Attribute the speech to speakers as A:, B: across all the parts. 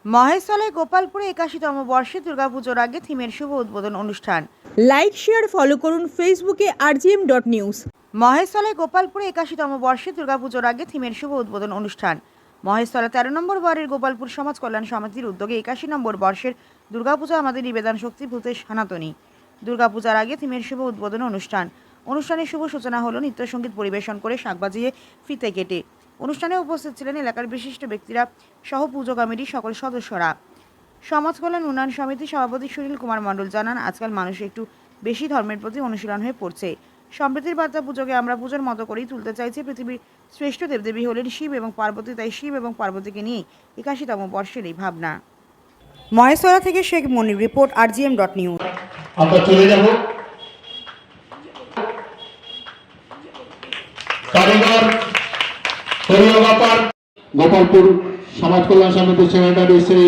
A: মহেশতলায় গোপালপুরে ৮১তম বর্ষে দুর্গাপুজোর আগে থিমের শুভ উদ্বোধন অনুষ্ঠান।
B: লাইক শেয়ার ফলো করুন ফেসবুকে rgm.news।
A: মহেশতলায় গোপালপুরে ৮১তম বর্ষে দুর্গাপুজোর আগে থিমের শুভ উদ্বোধন অনুষ্ঠান। মহেশতলা ১৩ নম্বর ওয়ার্ডের গোপালপুর সমাজ কল্যাণ সমিতির উদ্যোগে ৮১ নম্বর বর্ষের দুর্গাপূজা আমাদের নিবেদন শক্তি ভূতের সনাতনী। দুর্গাপূজার আগে থিমের শুভ উদ্বোধন অনুষ্ঠান। অনুষ্ঠানের শুভ সূচনা হলো নৃত্যসঙ্গীত পরিবেশন করে শাঁখ বাজিয়ে ফিতে কেটে। অনুষ্ঠানে উপস্থিত ছিলেন এলাকার বিশিষ্ট ব্যক্তিরা সহ পুজো কমিটির সকল সদস্যরা। সমাজ কল্যাণ উন্নয়ন সমিতির সভাপতি সুনীল কুমার মণ্ডল জানান, আজকাল মানুষ একটু বেশি ধর্মের প্রতি অনুশীলন হয়ে পড়ছে। সম্প্রীতির বার্তা পুজোকে আমরা পুজোর মতো করেই তুলতে চাইছি। পৃথিবীর শ্রেষ্ঠ দেবদেবী হলেন শিব এবং পার্বতী, তাই শিব এবং পার্বতীকে নিয়ে ৮১তম বর্ষের এই ভাবনা। মহেশতলা থেকে শেখ মনির রিপোর্ট, rgm.news।
C: আমরা চলে যাব কারিগর কোরিওগ্রাফার গোপালপুর সমাজ কল্যাণ সমিতির সেক্রেটারি শ্রী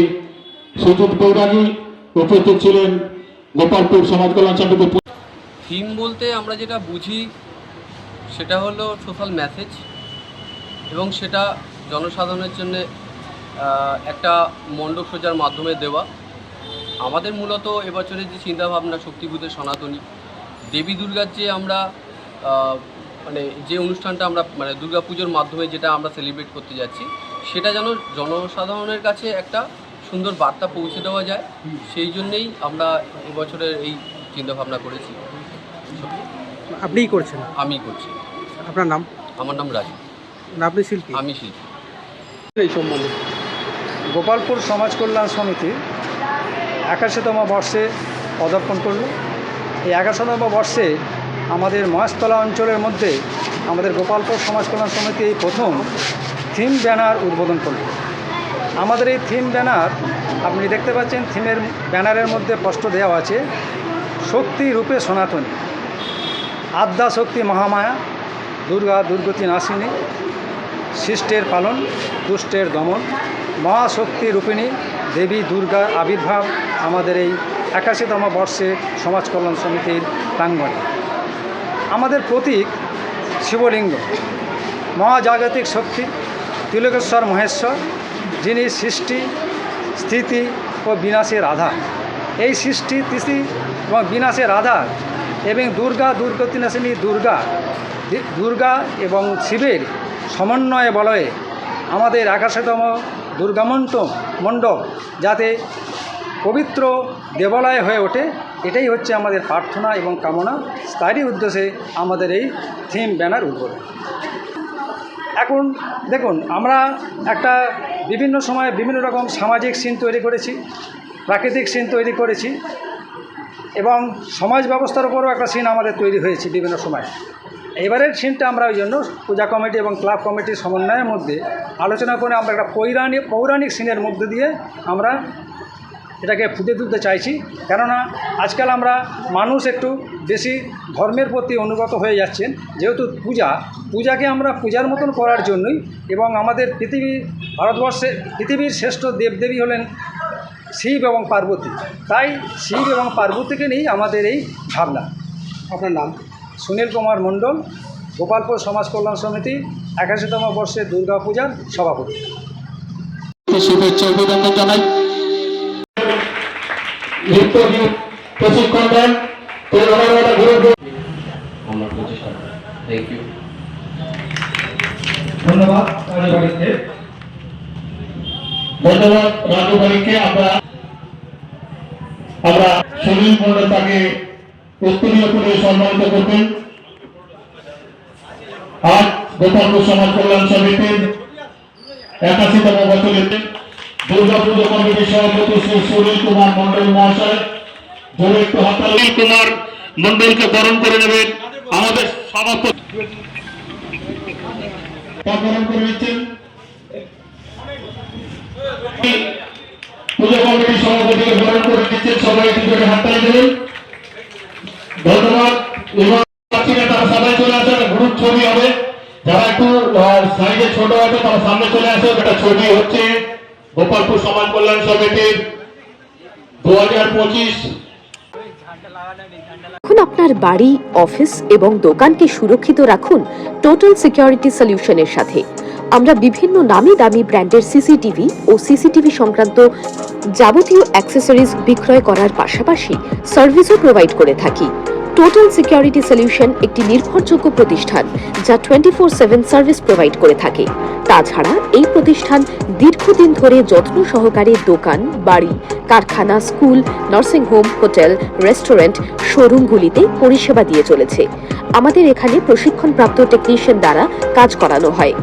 C: সুজিত বৈরাগী উপস্থিত ছিলেন। গোপালপুর সমাজ কল্যাণ সমিতির
D: থিম বলতে আমরা যেটা বুঝি সেটা হলো সোশ্যাল মেসেজ, এবং সেটা জনসাধারণের জন্য একটা মণ্ডপ সজ্জার মাধ্যমে দেওয়া। আমাদের মূলত এবছরের যে চিন্তাভাবনা শক্তিভূতের সনাতনী দেবী দুর্গার যে আমরা যে অনুষ্ঠানটা আমরা দুর্গাপুজোর মাধ্যমে যেটা আমরা সেলিব্রেট করতে যাচ্ছি, সেটা যেন জনসাধারণের কাছে একটা সুন্দর বার্তা পৌঁছে দেওয়া যায়, সেই জন্যেই আমরা এবছরের এই চিন্তাভাবনা করেছি।
E: আপনিই করছেন?
D: আমি করছি।
E: আপনার নাম?
D: আমার নাম রাজু।
E: আপনি শিল্পী?
D: আমি শিল্পী।
E: এই সম্বন্ধে গোপালপুর সমাজ কল্যাণ সমিতি ৮১তম বর্ষে পদার্পণ করল। এই ৮১তম বর্ষে আমাদের মহেশতলা অঞ্চলের মধ্যে আমাদের গোপালপুর সমাজ কল্যাণ সমিতি এই প্রথম থিম ব্যানার উদ্বোধন করল। আমাদের এই থিম ব্যানার আপনি দেখতে পাচ্ছেন, থিমের ব্যানারের মধ্যে স্পষ্ট দেওয়া আছে শক্তি রূপে সনাতনী, আদ্যা শক্তি মহামায়া, দুর্গা দুর্গতি নাশিনী, শিষ্টের পালন, দুষ্টের দমন, মহাশক্তি রূপিণী দেবী দুর্গার আবির্ভাব আমাদের এই ৮১তম বর্ষে সমাজ কল্যাণ সমিতির প্রাঙ্গণে। আমাদের প্রতীক শিবলিঙ্গ, মহাজাগতিক শক্তি তিলকেশ্বর মহেশ্বর, যিনি সৃষ্টি স্থিতি ও বিনাশের আধার। এই সৃষ্টি স্থিতি এবং বিনাশের আধার এবং দুর্গা দুর্গতি নাশিনী দুর্গা এবং শিবের সমন্বয়ে বলয়ে আমাদের ৮১তম মণ্ডপ যাতে পবিত্র দেবালয় হয়ে ওঠে, এটাই হচ্ছে আমাদের প্রার্থনা এবং কামনা। তারই উদ্দেশ্যে আমাদের এই থিম ব্যানার উদ্বোধন। এখন দেখুন, আমরা একটা বিভিন্ন সময়ে বিভিন্ন রকম সামাজিক সিন তৈরি করেছি, প্রাকৃতিক সিন তৈরি করেছি, এবং সমাজ ব্যবস্থার উপরও একটা সিন আমাদের তৈরি হয়েছে বিভিন্ন সময়। এবারের সিনটা আমরা ওই জন্য পূজা কমিটি এবং ক্লাব কমিটির সমন্বয়ের মধ্যে আলোচনা করে আমরা একটা পৌরাণিক সিনের মধ্যে দিয়ে আমরা এটাকে ফুটে তুলতে চাইছি। কেননা আজকাল আমরা মানুষ একটু বেশি ধর্মের প্রতি অনুগত হয়ে যাচ্ছেন, যেহেতু পূজাকে আমরা পূজার মতন করার জন্যই, এবং আমাদের পৃথিবীর শ্রেষ্ঠ দেবদেবী হলেন শিব এবং পার্বতী, তাই শিব এবং পার্বতীকে নিয়েই আমাদের এই ভাবনা। আপনার নাম? সুনীল কুমার মণ্ডল, গোপালপুর সমাজ কল্যাণ সমিতি ৮১তম বর্ষের দুর্গাপূজার সভাপতি।
C: শুভেচ্ছা অভিনন্দন জানাই। প্রশিক্ষণ দেন ধন্যবাদ রাজু বাড়িকে। আমরা সুনীল মণ্ডল তাকে উত্তরীয় করে সম্মানিত করবেন। আজ গোপালপুর সমাজ কল্যাণ সমিতির ৮১তম বছরের দুর্গাপুজো কমিটির সভাপতি শ্রী সুনীল কুমার মণ্ডল মহাশয় সুনীল কুমার মণ্ডলকে বরণ করে নেবেন। আমাদের সভাপতি বরণ করে নিচ্ছেন পুজো কমিটির সভাপতিকে বরণ করে নিচ্ছেন। সবাই একটু করে হাততালি দেবেন। ধন্যবাদ। এবং তারা সবাই চলে আসে, গ্রুপ ছবি হবে। যারা একটু সাইজে ছোট আছে তারা সামনে চলে আসে। একটা ছবি হচ্ছে গোপালপুর সমাজ কল্যাণ সমিতির 2025।
F: এখন আপনার বাড়ি, অফিস এবং দোকানকে সুরক্ষিত রাখুন টোটাল সিকিউরিটি সলিউশনের সাথে। আমরা বিভিন্ন নামি দামি ব্র্যান্ডের সিসিটিভি ও সিসিটিভি সংক্রান্ত যাবতীয় অ্যাক্সেসরিজ বিক্রয় করার পাশাপাশি সার্ভিসও প্রোভাইড করে থাকি। টোটাল সিকিউরিটি সলিউশন একটি নির্ভরযোগ্য প্রতিষ্ঠান যা 24/7 সার্ভিস প্রোভাইড করে থাকে। তাছাড়া এই প্রতিষ্ঠান দীর্ঘদিন ধরে যত্ন সহকারে দোকান, বাড়ি, কারখানা, school, nursing home, hotel, restaurant, শোরুমগুলিতে পরিষেবা দিয়ে চলেছে। আমাদের এখানে প্রশিক্ষণপ্রাপ্ত টেকনিশিয়ান দ্বারা কাজ করানো হয়।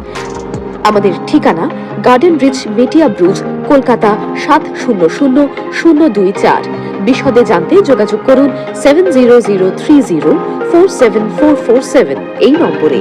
F: আমাদের ঠিকানা গার্ডেন রিচ, মেটিয়া ব্রুজ, কলকাতা 700024। বিশদে জানতে যোগাযোগ করুন 7003047447 এই নম্বরে।